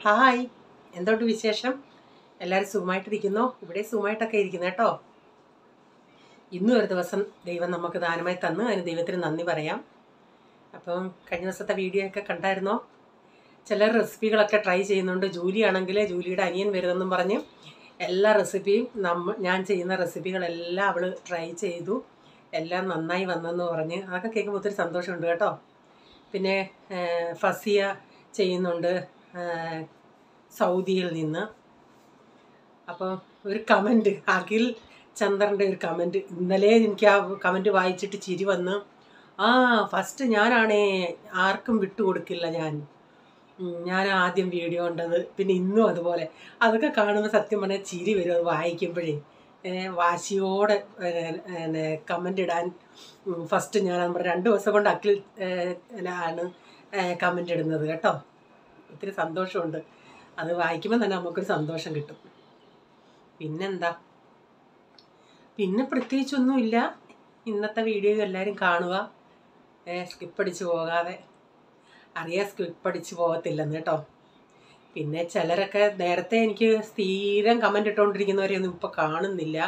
Hi, എന്തുകൊണ്ട് വിശേഷം? എല്ലാവരും സുഖമായിട്ടിരിക്കുന്നോ? ഇവിടെ സുഖമായിട്ടൊക്കെ ഇരിക്കുന്നു കേട്ടോ. ഇന്നും ഒരു ദിവസം ദൈവം നമുക്ക് ദാനമായി തന്നു, അതിന് ദൈവത്തിന് നന്ദി പറയാം. അപ്പം കഴിഞ്ഞ ദിവസത്തെ വീഡിയോ ഒക്കെ കണ്ടായിരുന്നോ? ചിലർ റെസിപ്പികളൊക്കെ ട്രൈ ചെയ്യുന്നുണ്ട്. ജൂലിയാണെങ്കിൽ ജൂലിയുടെ അനിയൻ വരുമെന്നും പറഞ്ഞ് എല്ലാ റെസിപ്പിയും ഞാൻ ചെയ്യുന്ന റെസിപ്പികളെല്ലാം അവൾ ട്രൈ ചെയ്തു, എല്ലാം നന്നായി വന്നെന്ന് പറഞ്ഞ് അതൊക്കെ കേൾക്കുമ്പോൾ ഒത്തിരി സന്തോഷമുണ്ട് കേട്ടോ. പിന്നെ ഫസിയ ചെയ്യുന്നുണ്ട് സൗദിയിൽ നിന്ന്. അപ്പോൾ ഒരു കമൻറ്റ്, അഖിൽ ചന്ദ്രൻ്റെ ഒരു കമൻറ്റ്, ഇന്നലെ എനിക്ക് ആ കമൻറ്റ് വായിച്ചിട്ട് ചിരി വന്ന്. ഫസ്റ്റ് ഞാനാണേ ആർക്കും വിട്ടുകൊടുക്കില്ല, ഞാൻ ആദ്യം വീഡിയോ കണ്ടത്, പിന്നെ ഇന്നും അതുപോലെ. അതൊക്കെ കാണുമ്പോൾ സത്യം പറഞ്ഞാൽ ചിരി വരും. അത് വായിക്കുമ്പോഴേ വാശിയോടെ കമൻ്റ് ഇടാൻ ഫസ്റ്റ് ഞാൻ 2 ദിവസം കൊണ്ട് അഖിൽ ആണ് കമൻ്റ് ഇടുന്നത് കേട്ടോ. ഒത്തിരി സന്തോഷമുണ്ട്, അത് വായിക്കുമ്പോൾ തന്നെ നമുക്കൊരു സന്തോഷം കിട്ടും. പിന്നെന്താ, പിന്നെ പ്രത്യേകിച്ചൊന്നുമില്ല. ഇന്നത്തെ വീഡിയോ എല്ലാവരും കാണുക, സ്കിപ്പടിച്ച് പോകാതെ. അറിയാം സ്കിപ്പടിച്ച് പോകത്തില്ലെന്ന് കേട്ടോ. പിന്നെ ചിലരൊക്കെ നേരത്തെ എനിക്ക് സ്ഥിരം കമൻ്റ് ഇട്ടുകൊണ്ടിരിക്കുന്നവരെയൊന്നും ഇപ്പോൾ കാണുന്നില്ല.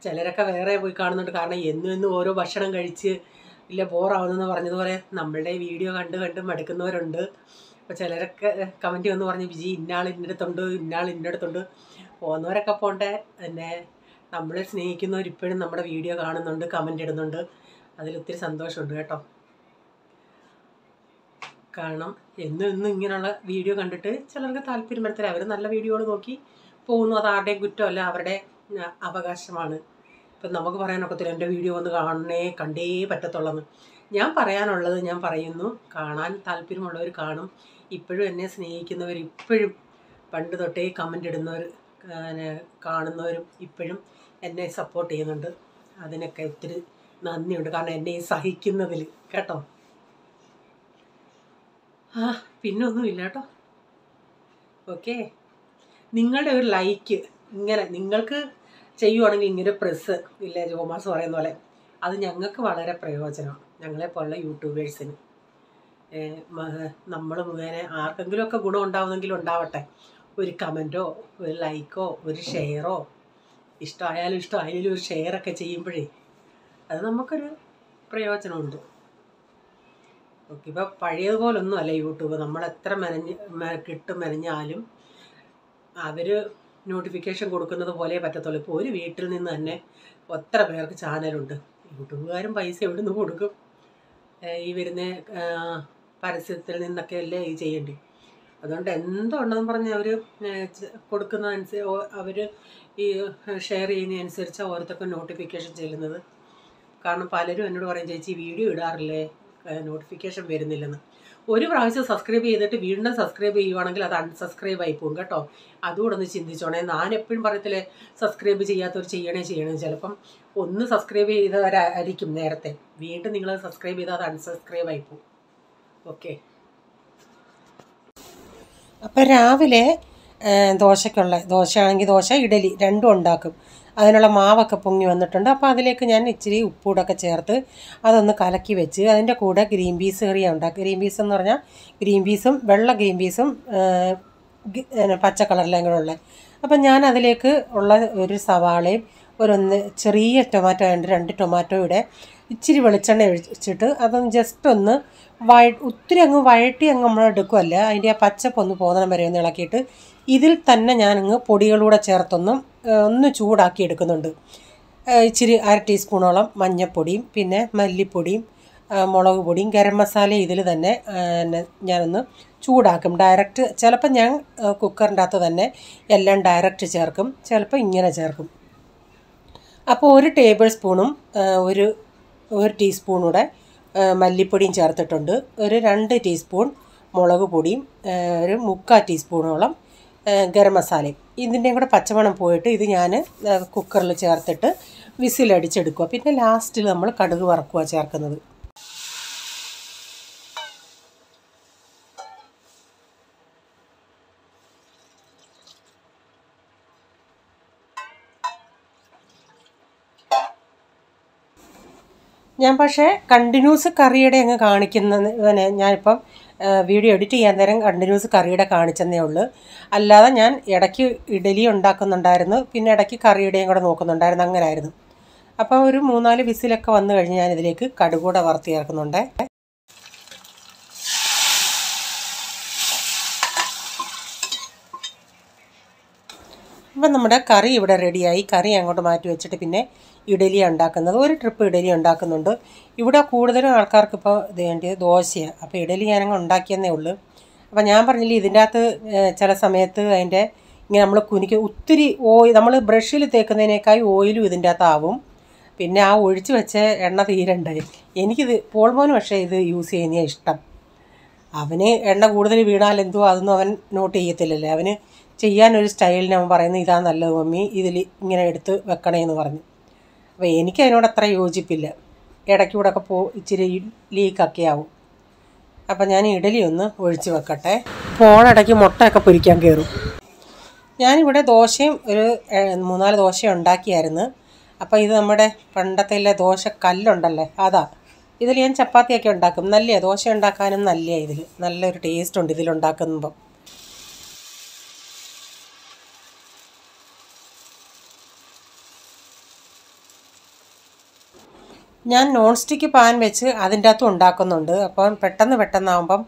ചിലരൊക്കെ വേറെ പോയി കാണുന്നുണ്ട്. കാരണം എന്നും ഓരോ ഭക്ഷണം കഴിച്ച് ഇല്ല ബോറാവുന്നെന്ന് പറഞ്ഞതുപോലെ നമ്മളുടെ വീഡിയോ കണ്ട് മടുക്കുന്നവരുണ്ട്. അപ്പോൾ ചിലരൊക്കെ കമൻറ്റ് വന്ന് പറഞ്ഞ് വിജി ഇന്നാൾ ഇന്നടുത്തുണ്ട് പോകുന്നവരൊക്കെ പോണ്ടേ. പിന്നെ നമ്മളെ സ്നേഹിക്കുന്നവർ ഇപ്പോഴും നമ്മുടെ വീഡിയോ കാണുന്നുണ്ട്, കമൻ്റ് ഇടുന്നുണ്ട്. അതിലൊത്തിരി സന്തോഷമുണ്ട് കേട്ടോ. കാരണം എന്നും ഇങ്ങനെയുള്ള വീഡിയോ കണ്ടിട്ട് ചിലർക്ക് താല്പര്യം വരത്തില്ല. അവർ നല്ല വീഡിയോകൾ നോക്കി പോകുന്നു, അത് ആരുടെയും കുറ്റമല്ല, അവരുടെ അവകാശമാണ്. ഇപ്പം നമുക്ക് പറയാനൊക്കത്തില്ല എൻ്റെ വീഡിയോ ഒന്ന് കണ്ടേ പറ്റത്തുള്ളെന്ന്. ഞാൻ പറയാനുള്ളത് ഞാൻ പറയുന്നു, കാണാൻ താല്പര്യമുള്ളവർ കാണും. ഇപ്പോഴും എന്നെ സ്നേഹിക്കുന്നവർ, ഇപ്പോഴും പണ്ട് തൊട്ടേ കമൻ്റ് ഇടുന്നവർ, കാണുന്നവരും ഇപ്പോഴും എന്നെ സപ്പോർട്ട് ചെയ്യുന്നുണ്ട്. അതിനൊക്കെ ഒത്തിരി നന്ദിയുണ്ട്, കാരണം എന്നെ സഹിക്കുന്നതിൽ കേട്ടോ. പിന്നെ ഒന്നുമില്ല കേട്ടോ. ഓക്കെ, നിങ്ങളുടെ ഒരു ലൈക്ക് ഇങ്ങനെ നിങ്ങൾക്ക് ചെയ്യുവാണെങ്കിൽ ഇങ്ങനെ പ്രസ് ഇല്ലേ ജോമാസ് പറയുന്ന പോലെ, അത് ഞങ്ങൾക്ക് വളരെ പ്രയോജനം, ഞങ്ങളെപ്പോലുള്ള യൂട്യൂബേഴ്സിന്. നമ്മൾ മുഖേന ആർക്കെങ്കിലുമൊക്കെ ഗുണം ഉണ്ടാവുന്നെങ്കിലും ഉണ്ടാവട്ടെ. ഒരു കമൻറ്റോ ഒരു ലൈക്കോ ഒരു ഷെയറോ, ഇഷ്ടമായാലും ഒരു ഷെയറൊക്കെ ചെയ്യുമ്പോഴേ അത് നമുക്കൊരു പ്രയോജനമുണ്ട്. ഓക്കെ, ഇപ്പോൾ പഴയതുപോലൊന്നും അല്ല യൂട്യൂബ്. നമ്മളെത്ര മെനഞ്ഞാലും അവർ നോട്ടിഫിക്കേഷൻ കൊടുക്കുന്നത് പോലെ പറ്റത്തുള്ളൂ. ഇപ്പോൾ ഒരു വീട്ടിൽ നിന്ന് തന്നെ എത്ര പേർക്ക് ചാനലുണ്ട്. യൂട്യൂബുകാരും പൈസ എവിടെ നിന്ന് കൊടുക്കും? ഈ വരുന്ന പരസ്യത്തിൽ നിന്നൊക്കെ അല്ലേ ഇത് ചെയ്യേണ്ടി. അതുകൊണ്ട് എന്തുണ്ടെന്ന് പറഞ്ഞ് അവർ കൊടുക്കുന്നതനുസരിച്ച്, അവർ ഈ ഷെയർ ചെയ്യുന്നതനുസരിച്ചാണ് ഓരോരുത്തർക്കും നോട്ടിഫിക്കേഷൻ ചെല്ലുന്നത്. കാരണം പലരും എന്നോട് പറയും ചേച്ചി വീഡിയോ ഇടാറില്ലേ, നോട്ടിഫിക്കേഷൻ വരുന്നില്ലെന്ന്. ഒരു പ്രാവശ്യം സബ്സ്ക്രൈബ് ചെയ്തിട്ട് വീണ്ടും സബ്സ്ക്രൈബ് ചെയ്യുവാണെങ്കിൽ അത് അൺസബ്സ്ക്രൈബ് ആയി പോകും കേട്ടോ. അതുകൂടെ ഒന്ന് ചിന്തിച്ചോണേ. ഞാൻ എപ്പോഴും പറയത്തില്ലേ സബ്സ്ക്രൈബ് ചെയ്യാത്തവർ ചെയ്യണേ. ചിലപ്പം ഒന്ന് സബ്സ്ക്രൈബ് ചെയ്തവരായിരിക്കും നേരത്തെ, വീണ്ടും നിങ്ങൾ സബ്സ്ക്രൈബ് ചെയ്താൽ അത് അൺസബ്സ്ക്രൈബ് ആയി പോകും. ഓക്കെ, അപ്പം രാവിലെ ദോശയാണെങ്കിൽ ദോശ, ഇഡലി രണ്ടും ഉണ്ടാക്കും. അതിനുള്ള മാവൊക്കെ പൊങ്ങി വന്നിട്ടുണ്ട്. അപ്പോൾ അതിലേക്ക് ഞാൻ ഇച്ചിരി ഉപ്പൂടൊക്കെ ചേർത്ത് അതൊന്ന് കലക്കി വെച്ച് അതിൻ്റെ കൂടെ ഗ്രീൻ പീസ് കറിയാണ് ഉണ്ടാക്കുക. ഗ്രീൻ പീസ് എന്ന് പറഞ്ഞാൽ ഗ്രീൻ പീസും വെള്ള ഗ്രീൻ പീസും പച്ച കളറിലും കൂടെ ഉള്ളത്. അപ്പം ഞാൻ അതിലേക്ക് ഉള്ള ഒരു സവാളയും ചെറിയ ടൊമാറ്റോ ഉണ്ട്, 2 ടൊമാറ്റോയുടെ ഇച്ചിരി വെളിച്ചെണ്ണ ഒഴിച്ചിട്ട് അതൊന്ന് ജസ്റ്റ് ഒന്ന് ഒത്തിരി അങ്ങ് വഴട്ടി നമ്മൾ എടുക്കുമല്ല, അതിൻ്റെ ആ പച്ചപ്പൊന്ന് പോകുന്ന വരെ ഒന്ന് ഇളക്കിയിട്ട് ഇതിൽ തന്നെ ഞാനങ്ങ് പൊടികളൂടെ ചേർത്തൊന്ന് ചൂടാക്കി എടുക്കുന്നുണ്ട്. ഇച്ചിരി 1/2 ടീസ്പൂണോളം മഞ്ഞൾപ്പൊടിയും പിന്നെ മല്ലിപ്പൊടിയും മുളക് പൊടിയും ഗരം മസാല ഇതിൽ തന്നെ ഞാനൊന്ന് ചൂടാക്കും ഡയറക്റ്റ്. ചിലപ്പോൾ ഞാൻ കുക്കറിൻ്റെ അകത്ത് തന്നെ എല്ലാം ഡയറക്റ്റ് ചേർക്കും, ചിലപ്പോൾ ഇങ്ങനെ ചേർക്കും. അപ്പോൾ 1 ടേബിൾ സ്പൂണും ഒരു ടീസ്പൂണൂടെ മല്ലിപ്പൊടിയും ചേർത്തിട്ടുണ്ട്. ഒരു 2 ടീസ്പൂൺ മുളക് പൊടിയും ഒരു 3/4 ടീസ്പൂണോളം ഗരം മസാലയും. ഇതിൻ്റെയും കൂടെ പച്ചമണം പോയിട്ട് ഇത് ഞാൻ കുക്കറിൽ ചേർത്തിട്ട് വിസിലടിച്ചെടുക്കുക. പിന്നെ ലാസ്റ്റിൽ നമ്മൾ കടുക് വറക്കുക ചേർക്കുന്നത്. ഞാൻ പക്ഷേ കണ്ടിന്യൂസ് കറിയുടെ അങ്ങ് കാണിക്കുന്നതിന് ഞാനിപ്പം വീഡിയോ എഡിറ്റ് ചെയ്യാൻ നേരം കണ്ടിന്യൂസ് കറിയുടെ കാണിച്ചെന്നേ ഉള്ളൂ. അല്ലാതെ ഞാൻ ഇടയ്ക്ക് ഇഡലി ഉണ്ടാക്കുന്നുണ്ടായിരുന്നു, പിന്നെ ഇടയ്ക്ക് കറിയുടെയും കൂടെ നോക്കുന്നുണ്ടായിരുന്നു, അങ്ങനെ ആയിരുന്നു. അപ്പോൾ ഒരു 3-4 വിസിലൊക്കെ വന്നു കഴിഞ്ഞ് ഞാൻ ഇതിലേക്ക് കടുകൂടെ വറുത്ത് ചേർക്കുന്നുണ്ട്. അപ്പം നമ്മുടെ കറി ഇവിടെ റെഡിയായി. കറി അങ്ങോട്ട് മാറ്റി വെച്ചിട്ട് പിന്നെ ഇഡലി ഉണ്ടാക്കുന്നത്, ഒരു ട്രിപ്പ് ഇഡലി ഉണ്ടാക്കുന്നുണ്ട്. ഇവിടെ കൂടുതലും ആൾക്കാർക്ക് ഇപ്പോൾ വേണ്ടിയത് ദോശയാണ്. അപ്പോൾ ഇഡലി ഞാനങ്ങ് ഉണ്ടാക്കിയെന്നേ ഉള്ളൂ. അപ്പോൾ ഞാൻ പറഞ്ഞില്ലേ, ഇതിൻ്റെ അകത്ത് ചില സമയത്ത് അതിൻ്റെ ഇങ്ങനെ നമ്മൾ ഒത്തിരി നമ്മൾ ബ്രഷിൽ തേക്കുന്നതിനേക്കാൾ ഓയിലും ഇതിൻ്റെ അകത്താവും. പിന്നെ ആ ഒഴിച്ച് വെച്ച എണ്ണ തീരണ്ടായി. എനിക്കിത് പോൾമോന് പക്ഷേ ഇത് യൂസ് ചെയ്യുന്നതാണ് ഇഷ്ടം. അവന് എണ്ണ കൂടുതൽ വീണാൽ എന്തുവാ അതൊന്നും അവൻ നോട്ട് ചെയ്യത്തില്ലല്ലേ. അവന് ചെയ്യാനൊരു സ്റ്റൈലിന് അവൻ പറയുന്നത് ഇതാ നല്ലത് മമ്മി, ഇതിൽ ഇങ്ങനെ എടുത്ത് വെക്കണേന്ന് പറഞ്ഞു. അപ്പോൾ എനിക്കതിനോട് അത്ര യോജിപ്പില്ല. ഇടയ്ക്കൂടെ ഒക്കെ ഇച്ചിരി ലീക്കൊക്കെ ആവും. അപ്പം ഞാൻ ഇഡലി ഒന്ന് ഒഴിച്ച് വെക്കട്ടെ. ഫോണിടയ്ക്ക് മുട്ടയൊക്കെ പൊരിക്കാൻ കയറും. ഞാനിവിടെ ദോശയും ഒരു 3-4 ദോശ ഉണ്ടാക്കിയായിരുന്നു. അപ്പോൾ ഇത് നമ്മുടെ പണ്ടത്തെ ദോശ കല്ലുണ്ടല്ലേ, അതാ. ഇതിൽ ഞാൻ ചപ്പാത്തിയൊക്കെ ഉണ്ടാക്കും. നല്ല ദോശ ഉണ്ടാക്കാനും നല്ല, ഇതിൽ നല്ലൊരു ടേസ്റ്റ് ഉണ്ട് ഇതിലുണ്ടാക്കുമ്പോൾ. ഞാൻ നോൺ സ്റ്റിക്ക് പാൻ വെച്ച് അതിൻ്റെ അകത്തും ഉണ്ടാക്കുന്നുണ്ട്. അപ്പം പെട്ടെന്നാകുമ്പം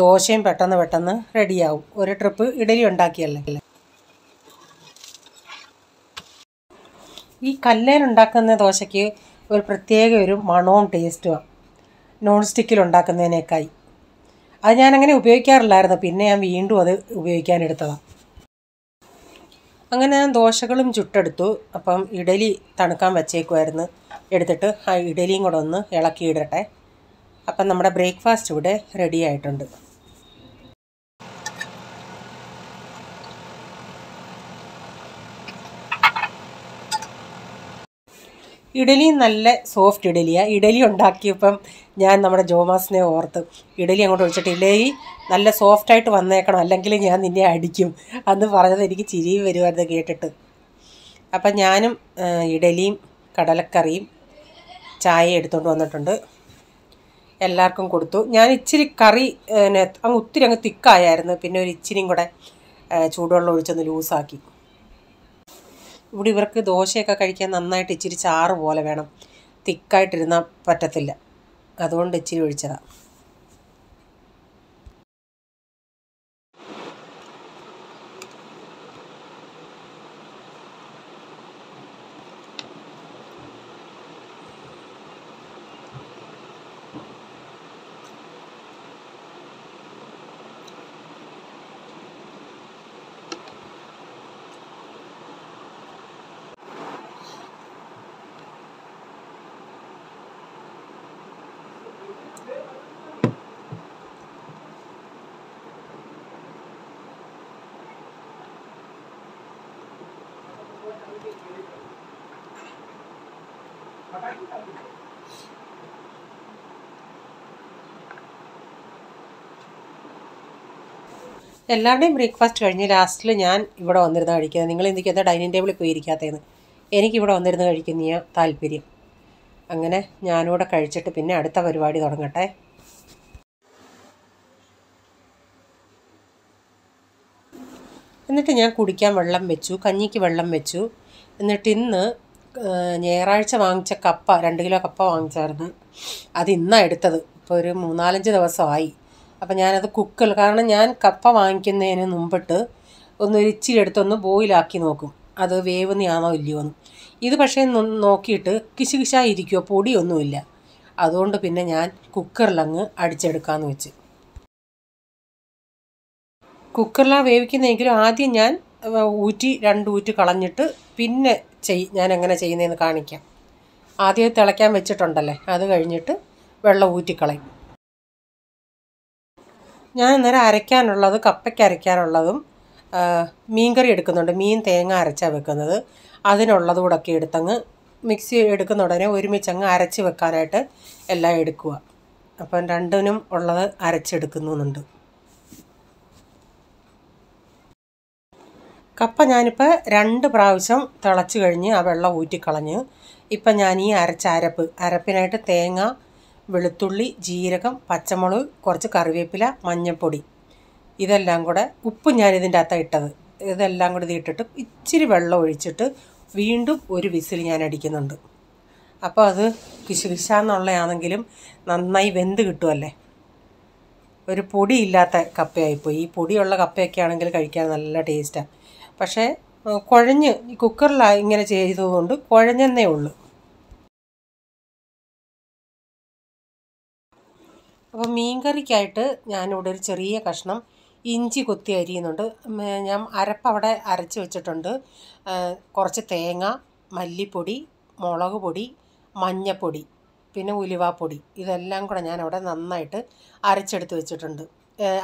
ദോശയും പെട്ടെന്ന് റെഡിയാവും. ഒരു ട്രിപ്പ് ഇഡലി ഉണ്ടാക്കിയല്ലേ. ഈ കല്ലേലുണ്ടാക്കുന്ന ദോശയ്ക്ക് ഒരു പ്രത്യേക ഒരു മണവും ടേസ്റ്റുമാണ് നോൺ സ്റ്റിക്കിലുണ്ടാക്കുന്നതിനേക്കായി. അത് ഞാനങ്ങനെ ഉപയോഗിക്കാറില്ലായിരുന്നു, പിന്നെ ഞാൻ വീണ്ടും അത് ഉപയോഗിക്കാനെടുത്തതാണ്. അങ്ങനെ ഞാൻ ദോശകളും ചുട്ടെടുത്തു. അപ്പം ഇഡലി തണുക്കാൻ വച്ചേക്കുമായിരുന്നു. എടുത്തിട്ട് ആ ഇഡലിയും കൂടെ ഒന്ന് ഇളക്കിയിടട്ടെ. അപ്പം നമ്മുടെ ബ്രേക്ക്ഫാസ്റ്റ് ഇവിടെ റെഡി ആയിട്ടുണ്ട്. ഇഡലി നല്ല സോഫ്റ്റ് ഇഡലിയാണ്. ഇഡലി ഉണ്ടാക്കിയപ്പം ഞാൻ നമ്മുടെ ജോമാസിനെ ഓർത്ത് ഇഡലി അങ്ങോട്ട് ഒഴിച്ചിട്ട്, ഇഡലി നല്ല സോഫ്റ്റായിട്ട് വന്നേക്കണം, അല്ലെങ്കിൽ ഞാൻ നിന്നെ അടിക്കും അന്ന് പറഞ്ഞത് എനിക്ക് ചിരി വരുമായിരുന്നു കേട്ടിട്ട്. അപ്പം ഞാനും ഇഡലിയും കടലക്കറിയും ചായ എടുത്തുകൊണ്ട് വന്നിട്ടുണ്ട്. എല്ലാവർക്കും കൊടുത്തു. ഞാൻ ഇച്ചിരി കറി ഒത്തിരി തിക്കായായിരുന്നു. പിന്നെ ഒരു ഇച്ചിരിയും കൂടെ ചൂടുവെള്ളം ഒഴിച്ചൊന്ന് ലൂസാക്കി. ഇവിടെ ഇവർക്ക് ദോശയൊക്കെ കഴിക്കാൻ നന്നായിട്ട് ഇച്ചിരി ചാറ് പോലെ വേണം, തിക്കായിട്ടിരുന്നാൽ പറ്റത്തില്ല. അതുകൊണ്ട് ഇച്ചിരി ഒഴിച്ചതാണ്. എല്ലാവരുടെയും ബ്രേക്ക്ഫാസ്റ്റ് കഴിഞ്ഞ് ലാസ്റ്റിൽ ഞാൻ ഇവിടെ വന്നിരുന്ന് കഴിക്കുന്നത്. നിങ്ങൾ എന്തൊക്കെയാ ഡൈനിങ് ടേബിളിൽ പോയി ഇരിക്കാത്തതെന്ന്. എനിക്കിവിടെ വന്നിരുന്ന് കഴിക്കുന്ന താല്പര്യം. അങ്ങനെ ഞാനിവിടെ കഴിച്ചിട്ട് പിന്നെ അടുത്ത പരിപാടി തുടങ്ങട്ടെ. എന്നിട്ട് ഞാൻ കുടിക്കാൻ വെള്ളം വെച്ചു, കഞ്ഞിക്ക് വെള്ളം വെച്ചു. എന്നിട്ട് ഇന്ന് ഞായറാഴ്ച വാങ്ങിച്ച കപ്പ, 2 കിലോ കപ്പ വാങ്ങിച്ചായിരുന്നു. അത് ഇന്നാണ് എടുത്തത്. ഇപ്പോൾ ഒരു 3-4 ദിവസമായി. അപ്പം ഞാനത് കാരണം ഞാൻ കപ്പ വാങ്ങിക്കുന്നതിന് മുമ്പിട്ട് ഒരു ഇച്ചിരി എടുത്തൊന്ന് ബോയിലാക്കി നോക്കും, അത് വേവുന്നതാണോ ഇല്ലയോ എന്ന്. ഇത് പക്ഷേ നോക്കിയിട്ട് കിശുകിശായിരിക്കുമോ, പൊടിയൊന്നുമില്ല. അതുകൊണ്ട് പിന്നെ ഞാൻ കുക്കറിലങ്ങ് അടിച്ചെടുക്കാമെന്ന് വെച്ച്. കുക്കറിലാണ് വേവിക്കുന്നതെങ്കിലും ആദ്യം ഞാൻ 2 ഊറ്റി കളഞ്ഞിട്ട് പിന്നെ ഞാൻ എങ്ങനെ ചെയ്യുന്നതെന്ന് കാണിക്കാം. ആദ്യം തിളയ്ക്കാൻ വെച്ചിട്ടുണ്ടല്ലേ, അത് കഴിഞ്ഞിട്ട് വെള്ളം ഊറ്റിക്കളയും. ഞാൻ അന്നേരം അരയ്ക്കാനുള്ളത്, കപ്പയ്ക്ക് അരയ്ക്കാനുള്ളതും മീൻകറി എടുക്കുന്നുണ്ട്. മീൻ തേങ്ങ അരച്ചാണ് വെക്കുന്നത്. അതിനുള്ളത് കൂടെ ഒക്കെ എടുത്തങ്ങ് മിക്സി എടുക്കുന്ന ഉടനെ ഒരുമിച്ചങ്ങ് അരച്ച് വെക്കാനായിട്ട് എല്ലാം എടുക്കുക. അപ്പം രണ്ടിനും ഉള്ളത് അരച്ചെടുക്കുന്നുണ്ട്. കപ്പ ഞാനിപ്പോൾ 2 പ്രാവശ്യം തിളച്ച് കഴിഞ്ഞ് ആ വെള്ളം ഊറ്റിക്കളഞ്ഞ് ഇപ്പം ഞാൻ ഈ അരപ്പിനായിട്ട് തേങ്ങ, വെളുത്തുള്ളി, ജീരകം, പച്ചമുളക്, കുറച്ച് കറിവേപ്പില, മഞ്ഞൾപ്പൊടി, ഇതെല്ലാം കൂടെ, ഉപ്പ് ഞാനിതിൻ്റെ അകത്താണ് ഇട്ടത്. ഇതെല്ലാം കൂടി ഇതിട്ടിട്ട് ഇച്ചിരി വെള്ളം ഒഴിച്ചിട്ട് വീണ്ടും ഒരു വിസിൽ ഞാൻ അടിക്കുന്നുണ്ട്. അപ്പോൾ അത് കിശുകിശാന്നുള്ളതാണെങ്കിലും നന്നായി വെന്ത് കിട്ടുമല്ലേ. ഒരു പൊടിയില്ലാത്ത കപ്പയായിപ്പോയി. ഈ പൊടിയുള്ള കപ്പയൊക്കെ ആണെങ്കിൽ കഴിക്കാൻ നല്ല ടേസ്റ്റാണ്. പക്ഷേ കുഴഞ്ഞ് കുക്കറിലാണ് ഇങ്ങനെ ചെയ്തതുകൊണ്ട് കുഴഞ്ഞെന്നേ ഉള്ളൂ. അപ്പോൾ മീൻകറിക്കായിട്ട് ഞാനിവിടെ ഒരു ചെറിയ കഷ്ണം ഇഞ്ചി കൊത്തി അരിയുന്നുണ്ട്. ഞാൻ അരപ്പവിടെ അരച്ച് വെച്ചിട്ടുണ്ട്. കുറച്ച് തേങ്ങ, മല്ലിപ്പൊടി, മുളക് പൊടി, മഞ്ഞൾപ്പൊടി, പിന്നെ ഉലുവാപ്പൊടി, ഇതെല്ലാം കൂടെ ഞാനവിടെ നന്നായിട്ട് അരച്ചെടുത്ത് വെച്ചിട്ടുണ്ട്.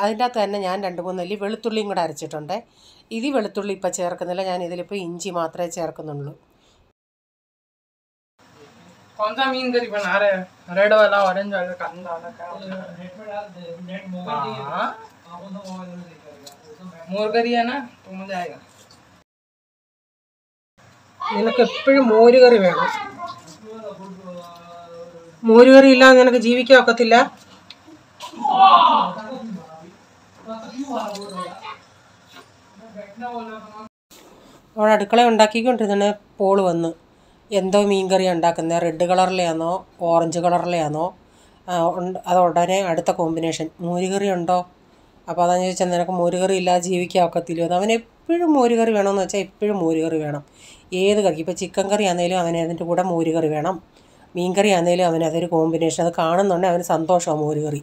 അതിൻ്റെ അകത്ത് തന്നെ ഞാൻ 2-3 അല്ലി വെളുത്തുള്ളിയും കൂടെ അരച്ചിട്ടുണ്ട്. ഇത് വെളുത്തുള്ളി ഇപ്പോൾ ചേർക്കുന്നില്ല, ഞാൻ ഇതിലിപ്പോൾ ഇഞ്ചി മാത്രമേ ചേർക്കുന്നുള്ളൂ. कौन सा मीन करी बना रहे हैं? रेड वाला, ऑरेंज वाला, कांदा वाला, क्या? मोर करी है ना, तो मजा आएगा. നിനക്ക് എപ്പോഴും മോരുകറി വേണം. മോരുകറി ഇല്ലാതെ നിനക്ക് ജീവിക്കാൻ ഒക്കത്തില്ല. അവിടെ അടുക്കള ഉണ്ടാക്കിക്കൊണ്ടിരുന്ന പോള് വന്ന് എന്തോ മീൻകറി ഉണ്ടാക്കുന്നത്, റെഡ് കളറിലെയാണോ ഓറഞ്ച് കളറിലെയാണോ, അത് ഉടനെ അടുത്ത കോമ്പിനേഷൻ മോരുകറി ഉണ്ടോ. അപ്പോൾ അതാണ് ചോദിച്ചാൽ നിനക്ക് മോരുകറി ഇല്ലാതെ ജീവിക്കാൻ ഒക്കത്തില്ലോ. അത് അവന് എപ്പോഴും മോരുകറി വേണമെന്ന് വെച്ചാൽ എപ്പോഴും മോരുകറി വേണം. ഏത് കറി, ഇപ്പോൾ ചിക്കൻ കറി ആണെങ്കിലും അവന് അതിൻ്റെ കൂടെ മോരുകറി വേണം. മീൻ കറി ആണെങ്കിലും അവന് അതൊരു കോമ്പിനേഷൻ. അത് കാണുന്നുണ്ടെങ്കിൽ അവന് സന്തോഷമാണ് മോരുകറി.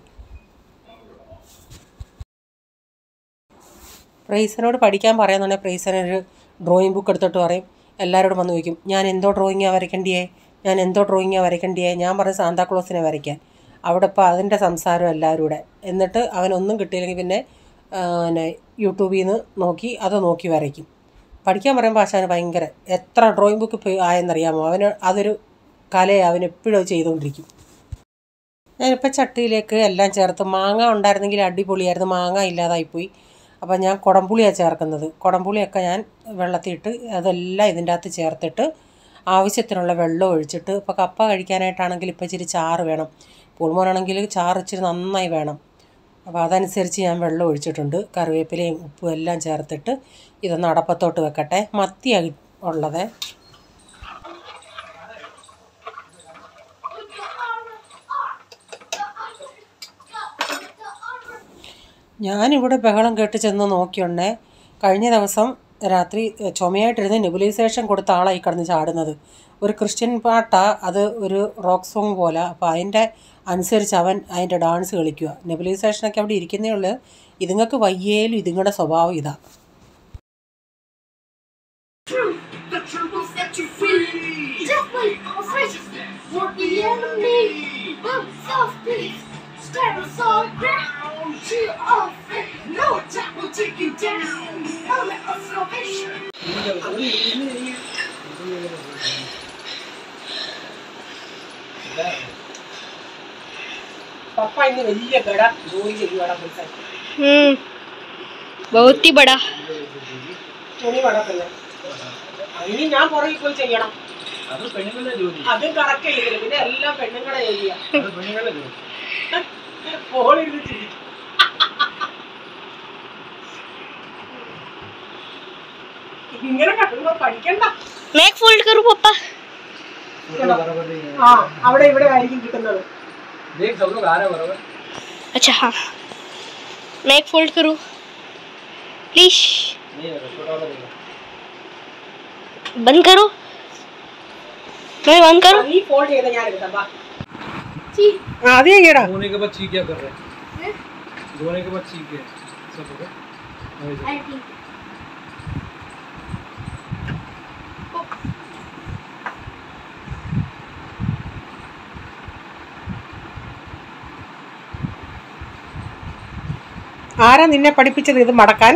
പ്രൈസനോട് പഠിക്കാൻ പറയാന്നുണ്ടെങ്കിൽ പ്രൈസനൊരു ഡ്രോയിങ് ബുക്ക് എടുത്തിട്ട് പറയും, എല്ലാവരോടും വന്ന് ചോദിക്കും ഞാൻ എന്തോ ഡ്രോയിങ്ങാണ് വരയ്ക്കണ്ടിയേ. ഞാൻ പറഞ്ഞ് സാന്താക്ലോസിനെ വരയ്ക്കാൻ. അവിടെ ഇപ്പോൾ അതിൻ്റെ സംസാരം എല്ലാവരും കൂടെ. എന്നിട്ട് അവനൊന്നും കിട്ടിയില്ലെങ്കിൽ പിന്നെ യൂട്യൂബിൽ നിന്ന് നോക്കി നോക്കി വരയ്ക്കും. പഠിക്കാൻ പറയുമ്പോൾ ആശാന് ഭയങ്കര, എത്ര ഡ്രോയിങ് ബുക്ക് ആയെന്നറിയാമോ. അവന് അതൊരു കലയെ അവനെപ്പോഴും ചെയ്തുകൊണ്ടിരിക്കും. ഞാനിപ്പോൾ ചട്ടിയിലേക്ക് എല്ലാം ചേർത്ത്, മാങ്ങ ഉണ്ടായിരുന്നെങ്കിൽ അടിപൊളിയായിരുന്നു, മാങ്ങ ഇല്ലാതായിപ്പോയി. അപ്പോൾ ഞാൻ കുടംപുളിയാണ് ചേർക്കുന്നത്. കുടംപുളിയൊക്കെ ഞാൻ വെള്ളത്തിയിട്ട് അതെല്ലാം ഇതിൻ്റെ അകത്ത് ചേർത്തിട്ട് ആവശ്യത്തിനുള്ള വെള്ളം ഒഴിച്ചിട്ട്, ഇപ്പോൾ കപ്പ കഴിക്കാനായിട്ടാണെങ്കിൽ ഇപ്പോൾ ഇച്ചിരി ചാറ് വേണം, പൂൾമോനാണെങ്കിൽ ചാറ് ഇച്ചിരി നന്നായി വേണം. അപ്പോൾ അതനുസരിച്ച് ഞാൻ വെള്ളം ഒഴിച്ചിട്ടുണ്ട്. കറിവേപ്പിലയും ഉപ്പും എല്ലാം ചേർത്തിട്ട് ഇതൊന്ന് അടപ്പത്തോട്ട് വെക്കട്ടെ. മത്തിയാണ് ഉള്ളത്. ഞാനിവിടെ ബഹളം കേട്ട് ചെന്ന് നോക്കിയുണ്ടേ. കഴിഞ്ഞ ദിവസം രാത്രി ചുമയായിട്ടിരുന്ന് നെബുലൈസേഷൻ കൊടുത്ത ആളായി കിടന്ന് ചാടുന്നത്. ഒരു ക്രിസ്ത്യൻ പാട്ടാണ് അത്, ഒരു റോക്ക് സോങ് പോലെ. അപ്പോൾ അതിൻ്റെ അനുസരിച്ച് അവൻ അതിൻ്റെ ഡാൻസ് കളിക്കുക. നെബുലൈസേഷനൊക്കെ അവിടെ ഇരിക്കുന്നേ ഉള്ളൂ. ഇതുങ്ങൾക്ക് വയ്യേലും ഇതുങ്ങളുടെ സ്വഭാവം ഇതാ. पापा इन्हें വലിയ ബട ജോലി ചെയ്യുവാടാ പൈസ. बहुत ही बड़ा തുണി വടക്കല്ല. ഇനി ഞാൻ പുറകിൽ പോയി ചെയ്യണം. അത് പെണ്ണുങ്ങളുടെ ജോലി. അത് കറക്റ്റ് ചെയ്തില്ല, പിന്നെ എല്ലാം പെണ്ണുങ്ങളുടെ ജോലിയാ. അത് പെണ്ണുങ്ങളുടെ ജോലി. പോളിരുന്ന് ചിരിക്കും. ഇങ്ങനെ കട്ടുമ്പോ പഠിക്കണ്ട. मैं फोल्ड करूं पापा? ആ അവിടെ ഇവിടെ ആയിരിക്കും കിട്ടുന്നത്. देख सब लोग आ रहे हैं बराबर. अच्छा हाँ, मैं एक फोल्ड करूं प्लीज? नहीं छोटा वाला देगा. बंद करो, मैं बंद करूं? നീ ഫോൾഡ് ചെയ്ത ഞാൻ എടുക്കാം. ബാ ആദ്യം ചെയ്യടാ. धोने के बाद चीख क्या कर रहे हैं? धोने के बाद चीख क्या सब हो गया. ആരാ നിന്നെ പഠിപ്പിച്ചത് ഇത് മടക്കാൻ?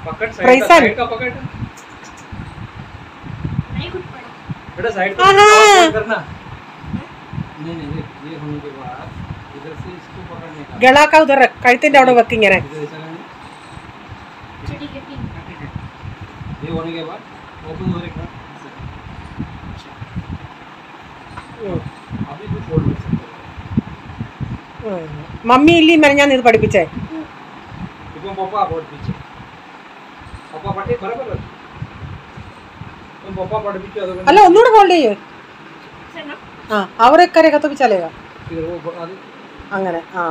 पकड़ Prison. साइड का पकड़. नहीं कुछ पड़ा बेटा साइड का करना. नहीं नहीं ये होने के बाद इधर से इसको पकड़ने का. ഗളാക്ക ഉദർ കഴുത്തിന്റെ അവിടെ വെക്ക് ഇങ്ങനെ. ठीक है ठीक है. ये होने के बाद ओपन हो रहेगा. अभी भी फोल्ड कर सकते हो। മമ്മി ഇല്ലേ ഞാൻ ഇത് പഠിപ്പിച്ചേ ഇപ്പം പപ്പ പഠിപ്പിച്ചു പപ്പ പട്ടി ബറബർ ഇപ്പം പപ്പ പഠിപ്പിച്ചു അതുകൊണ്ട് അല്ല ഒന്നുകൂടെ ഹോൾഡ് ചെയ്യേ ആ അവരെ കരകത്ത് വെച്ചാലേക അത് അങ്ങനെ ആ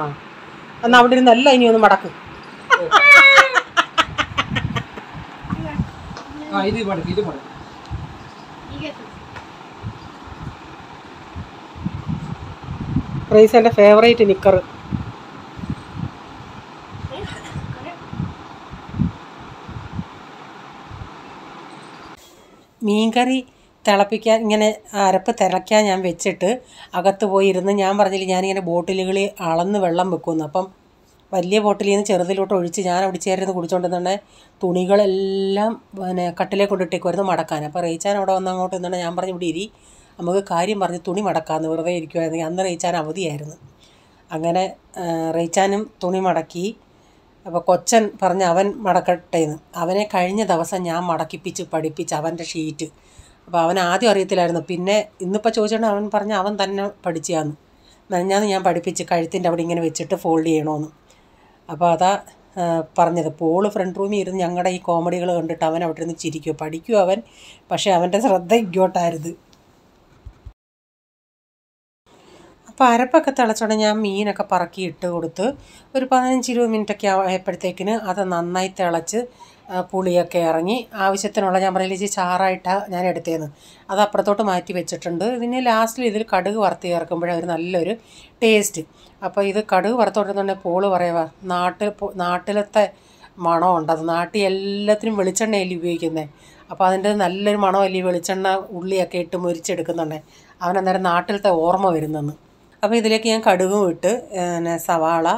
എന്നാ അവിടെ ഇരുന്നല്ല ഇനി ഒന്ന് മടക്ക് ആ ഇത് പഠിക്കും ഇത് പഠിക്കും റൈസ് എൻ്റെ ഫേവറേറ്റ് നിക്കർ മീൻകറി തിളപ്പിക്കാൻ ഇങ്ങനെ അരപ്പ് തിളയ്ക്കാൻ ഞാൻ വെച്ചിട്ട് അകത്ത് പോയിരുന്ന് ഞാൻ പറഞ്ഞില്ല ഞാനിങ്ങനെ ബോട്ടിലുകളിൽ അളന്ന് വെള്ളം വെക്കുമെന്ന് അപ്പം വലിയ ബോട്ടിലിൽ നിന്ന് ചെറുതിലോട്ട് ഒഴിച്ച് ഞാൻ അവിടെ ചേർന്ന് കുടിച്ചുകൊണ്ടിരുന്നുണ്ടെ തുണികളെല്ലാം പിന്നെ കട്ടിലേ കൊണ്ടിട്ടേക്കുമായിരുന്നു മടക്കാൻ അപ്പോൾ റേച്ചാൻ അവിടെ വന്ന് അങ്ങോട്ട് നിന്നുണ്ടെ ഞാൻ പറഞ്ഞു ഇവിടെ ഇരി നമുക്ക് കാര്യം പറഞ്ഞ് തുണി മടക്കാമെന്ന് വെറുതെ ഇരിക്കുമായിരുന്നെങ്കിൽ അന്ന് റേച്ചാൻ അവധിയായിരുന്നു അങ്ങനെ റേച്ചാനും തുണി മടക്കി അപ്പോൾ കൊച്ചൻ പറഞ്ഞ് അവൻ മടക്കട്ടേന്ന് അവനെ കഴിഞ്ഞ ദിവസം ഞാൻ മടക്കിപ്പിച്ച് പഠിപ്പിച്ച് അവൻ്റെ ഷീറ്റ് അപ്പോൾ അവൻ ആദ്യം അറിയത്തില്ലായിരുന്നു പിന്നെ ഇന്നിപ്പോൾ ചോദിച്ചുകൊണ്ട് അവൻ പറഞ്ഞ് അവൻ തന്നെ പഠിച്ചാന്ന് നനഞ്ഞാന്ന് ഞാൻ പഠിപ്പിച്ച് കഴുത്തിൻ്റെ അവിടെ ഇങ്ങനെ വെച്ചിട്ട് ഫോൾഡ് ചെയ്യണമെന്ന് അപ്പോൾ അതാ പറഞ്ഞത് പോള് ഫ്രണ്ട് റൂമിൽ ഇരുന്ന് ഞങ്ങളുടെ ഈ കോമഡികൾ കണ്ടിട്ട് അവൻ അവിടെ നിന്ന് ചിരിക്കും പഠിക്കും അവൻ പക്ഷേ അവൻ്റെ ശ്രദ്ധ ഇങ്ങോട്ടായിരുന്നു അപ്പോൾ അരപ്പൊക്കെ തിളച്ചോടെ ഞാൻ മീനൊക്കെ പറക്കി ഇട്ട് കൊടുത്ത് ഒരു 15-20 മിനിറ്റൊക്കെ ആയപ്പോഴത്തേക്കിന് അത് നന്നായി തിളച്ച് പുളിയൊക്കെ ഇറങ്ങി ആവശ്യത്തിനുള്ള ഞാൻ പറയില്ലേ ചാറായിട്ടാണ് ഞാൻ എടുത്തേന്ന് അത് അപ്പുറത്തോട്ട് മാറ്റി വെച്ചിട്ടുണ്ട് ഇതിന് ലാസ്റ്റിൽ ഇതിൽ കടുക് വറുത്ത് ചേർക്കുമ്പോഴേ ഒരു നല്ലൊരു ടേസ്റ്റ് അപ്പോൾ ഇത് കടുക് വറുത്തോട്ടുണ്ടെങ്കിൽ പോള് പറയുക നാട്ടിലത്തെ മണമുണ്ട് അത് നാട്ടിൽ എല്ലാത്തിനും വെളിച്ചെണ്ണയല്ലേ ഉപയോഗിക്കുന്നത് അപ്പോൾ അതിൻ്റെ നല്ലൊരു മണമല്ലേ വെളിച്ചെണ്ണ ഉള്ളിയൊക്കെ ഇട്ട് മുരിച്ചെടുക്കുന്നുണ്ട് അവനന്നേരം നാട്ടിലത്തെ ഓർമ്മ വരുന്നെന്ന് അപ്പോൾ ഇതിലേക്ക് ഞാൻ കടുകും ഇട്ട് സവാള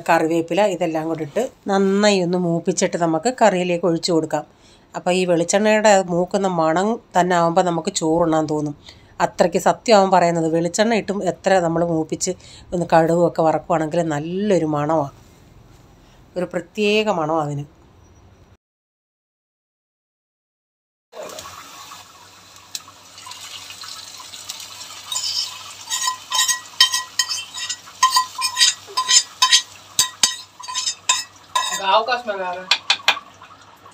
കറിവേപ്പില ഇതെല്ലാം കൂടി ഇട്ട് നന്നായി ഒന്ന് മൂപ്പിച്ചിട്ട് നമുക്ക് കറിയിലേക്ക് ഒഴിച്ചു കൊടുക്കാം അപ്പോൾ ഈ വെളിച്ചെണ്ണയുടെ മൂക്കുന്ന മണം തന്നെ ആകുമ്പോൾ നമുക്ക് ചോറുണ്ണാൻ തോന്നും അത്രയ്ക്ക് സത്യമാവും പറയുന്നത് വെളിച്ചെണ്ണ ഇട്ടും എത്ര നമ്മൾ മൂപ്പിച്ച് ഒന്ന് കടുകുമൊക്കെ വറക്കുവാണെങ്കിൽ നല്ലൊരു മണമാണ് ഒരു പ്രത്യേക മണമാണ് അതിന്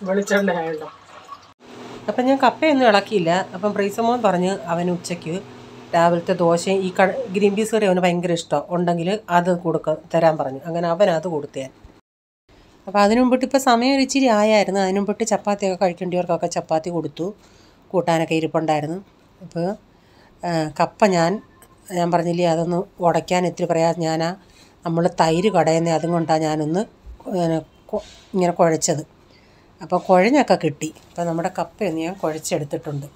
വെളിച്ചെണ്ണ ആയല്ലോ അപ്പം ഞാൻ കപ്പയൊന്നും ഇളക്കിയില്ല അപ്പം പ്രീസമോൻ പറഞ്ഞ് അവന് ഉച്ചയ്ക്ക് രാവിലത്തെ ദോശയും ഈ ഗ്രീൻ പീസ് കറി അവന് ഭയങ്കര ഇഷ്ടമാണ് ഉണ്ടെങ്കിൽ അത് തരാൻ പറഞ്ഞു അങ്ങനെ അവനത് കൊടുത്തു ഞാൻ അപ്പോൾ അതിനു മുമ്പിട്ട് ഇപ്പോൾ സമയം ഒരു ഇച്ചിരി ആയായിരുന്നു അതിനു മുമ്പിട്ട് ചപ്പാത്തിയൊക്കെ കഴിക്കേണ്ടവർക്കൊക്കെ ചപ്പാത്തി കൊടുത്തു കൂട്ടാനൊക്കെ ഇരിപ്പുണ്ടായിരുന്നു അപ്പോൾ കപ്പ ഞാൻ പറഞ്ഞില്ലേ അതൊന്ന് ഉടയ്ക്കാൻ ഇത്തിരി പറയാം നമ്മൾ തൈര് കടയുന്ന അതും കൊണ്ടാണ് ഞാനൊന്ന് ഇങ്ങനെ കുഴച്ചത് അപ്പോൾ കുഴഞ്ഞൊക്കെ കിട്ടി അപ്പോൾ നമ്മുടെ കപ്പയൊന്ന് ഞാൻ കുഴച്ചെടുത്തിട്ടുണ്ട്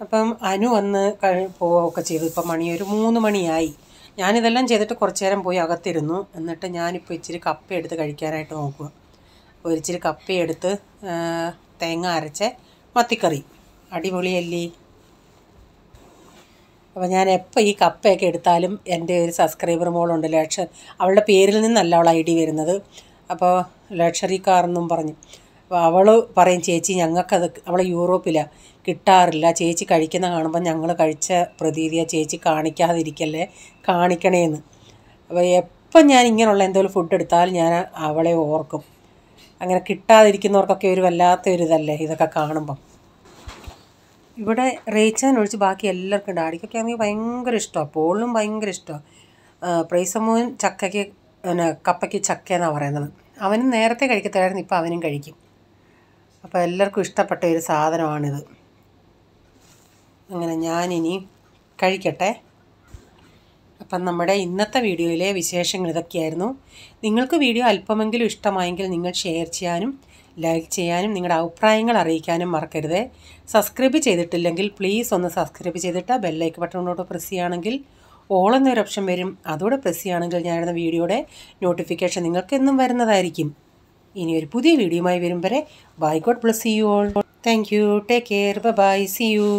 അപ്പം അനു വന്ന് പോവുകയൊക്കെ ചെയ്തു ഇപ്പം മണി ഒരു 3 മണിയായി ഞാനിതെല്ലാം ചെയ്തിട്ട് കുറച്ച് നേരം പോയി അകത്തിരുന്നു എന്നിട്ട് ഞാനിപ്പോൾ ഇച്ചിരി കപ്പ എടുത്ത് കഴിക്കാനായിട്ട് നോക്കുക അപ്പോൾ ഇച്ചിരി കപ്പയെടുത്ത് തേങ്ങ അരച്ച മത്തിക്കറി അടിപൊളിയല്ലേ അപ്പോൾ ഞാൻ എപ്പോൾ ഈ കപ്പയൊക്കെ എടുത്താലും എൻ്റെ ഒരു സബ്സ്ക്രൈബർ മോളുണ്ട് അവളുടെ പേരിൽ നിന്നല്ല അവൾ ഐ ഡി വരുന്നത് അപ്പോൾ ലക്ഷറി കാർ എന്നും പറഞ്ഞു അപ്പോൾ അവൾ പറയും ചേച്ചി ഞങ്ങൾക്കത് അവൾ യൂറോപ്പിലാണ് കിട്ടാറില്ല ചേച്ചി കഴിക്കുന്ന കാണുമ്പോൾ ഞങ്ങൾ കഴിച്ച പ്രതീതിയാണ് ചേച്ചി കാണിക്കാതിരിക്കല്ലേ കാണിക്കണേന്ന് അപ്പോൾ എപ്പം ഞാൻ ഇങ്ങനെയുള്ള എന്തെങ്കിലും ഫുഡ് എടുത്താലും ഞാൻ അവളെ ഓർക്കും അങ്ങനെ കിട്ടാതിരിക്കുന്നവർക്കൊക്കെ ഒരു വല്ലാത്തൊരിതല്ലേ ഇതൊക്കെ കാണുമ്പം ഇവിടെ റേച്ചാൻ ഒഴിച്ച് ബാക്കി എല്ലാവർക്കും ഡാഡിക്കൊക്കെ ആണെങ്കിൽ ഭയങ്കര ഇഷ്ടമാണ് പോളിനും ഭയങ്കര ഇഷ്ടമാണ് പ്രൈസമോൻ ചക്കയ്ക്ക് കപ്പയ്ക്ക് ചക്ക എന്നാണ് പറയുന്നത് അവനും നേരത്തെ കഴിക്കത്തില്ലായിരുന്നു ഇപ്പോൾ അവനും കഴിക്കും അപ്പോൾ എല്ലാവർക്കും ഇഷ്ടപ്പെട്ട ഒരു സാധനമാണിത് അങ്ങനെ ഞാനിനി കഴിക്കട്ടെ അപ്പം നമ്മുടെ ഇന്നത്തെ വീഡിയോയിലെ വിശേഷങ്ങൾ ഇതൊക്കെയായിരുന്നു നിങ്ങൾക്ക് വീഡിയോ അല്പമെങ്കിലും ഇഷ്ടമായെങ്കിൽ നിങ്ങൾ ഷെയർ ചെയ്യാനും ലൈക്ക് ചെയ്യാനും നിങ്ങളുടെ അഭിപ്രായങ്ങൾ അറിയിക്കാനും മറക്കരുത് സബ്സ്ക്രൈബ് ചെയ്തിട്ടില്ലെങ്കിൽ പ്ലീസ് ഒന്ന് സബ്സ്ക്രൈബ് ചെയ്തിട്ട് ബെല്ലൈക്ക് ബട്ടണിലോട്ട് പ്രസ് ചെയ്യുകയാണെങ്കിൽ ഓൾ എന്നൊരു ഓപ്ഷൻ വരും അതോടെ പ്രസ് ചെയ്യുകയാണെങ്കിൽ ഞാനിടുന്ന വീഡിയോയുടെ നോട്ടിഫിക്കേഷൻ നിങ്ങൾക്ക് എന്നും വരുന്നതായിരിക്കും ഇനി ഒരു പുതിയ വീഡിയോയുമായി വരും വരെ bye God bless you all thank you take care bye see U